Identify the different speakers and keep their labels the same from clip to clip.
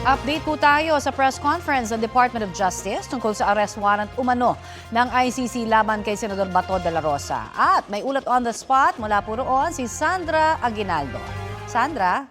Speaker 1: Update po tayo sa press conference ng Department of Justice tungkol sa arrest warrant umano ng ICC laban kay Senador Bato de la Rosa. At may ulat on the spot mula po roon si Sandra Aguinaldo. Sandra?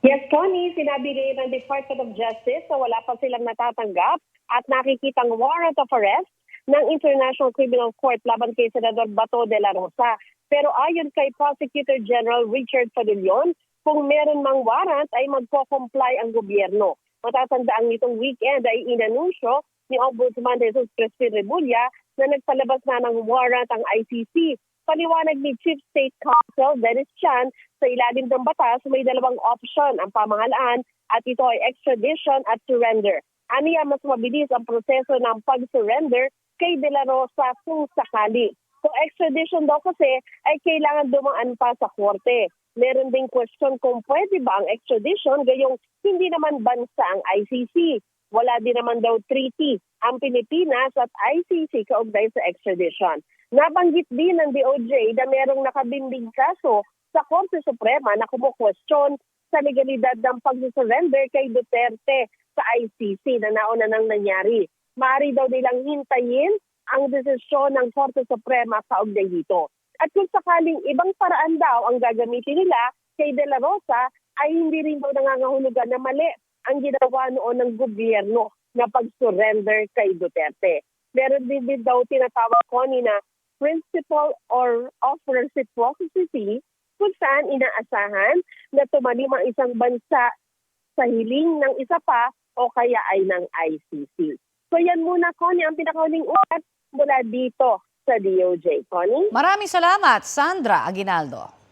Speaker 2: Yes, Connie, sinabi rin ng Department of Justice na wala pa silang natatanggap at nakikitang warrant of arrest ng International Criminal Court laban kay Senador Bato de la Rosa. Pero ayon kay Prosecutor General Richard Fadulyon, kung meron mang warrant ay magko-comply ang gobyerno. Matatandaan nitong weekend ay inanunsyo ni Ombudsman Jesus Crispin Rebulla na nagpalabas na ng warrant ang ICC. Paliwanag ni Chief State Counsel Dennis Chan, sa ilalim ng batas may dalawang option ang pamahalaan at ito ay extradition at surrender. Aniya mas mabilis ang proseso ng pag-surrender kay De La Rosa kung sakali. So extradition daw kasi ay kailangan dumaan pa sa korte. Meron ding question kung pwede ba ang extradition gayong hindi naman bansa ang ICC. Wala din naman daw treaty ang Pilipinas at ICC kaugnay sa extradition. Nabanggit din ng DOJ na merong nakabimbing kaso sa Korte Suprema na kumu-question sa legalidad ng pag-surrender kay Duterte sa ICC na nauna nang nangyari. Maaari daw nilang hintayin ang desisyon ng Korte Suprema kaugnay dito. At kung sakaling ibang paraan daw ang gagamitin nila kay De La Rosa, ay hindi rin daw nangangahulugan na mali ang ginawa noon ng gobyerno na pag-surrender kay Duterte. Meron din daw tinatawag ko ni na principle or of reciprocity kung saan inaasahan na tumalim ang isang bansa sa hiling ng isa pa o kaya ay ng ICC. So yan muna, Connie, ang pinakahuling ulat mula dito sa DOJ. Connie?
Speaker 1: Maraming salamat, Sandra Aguinaldo.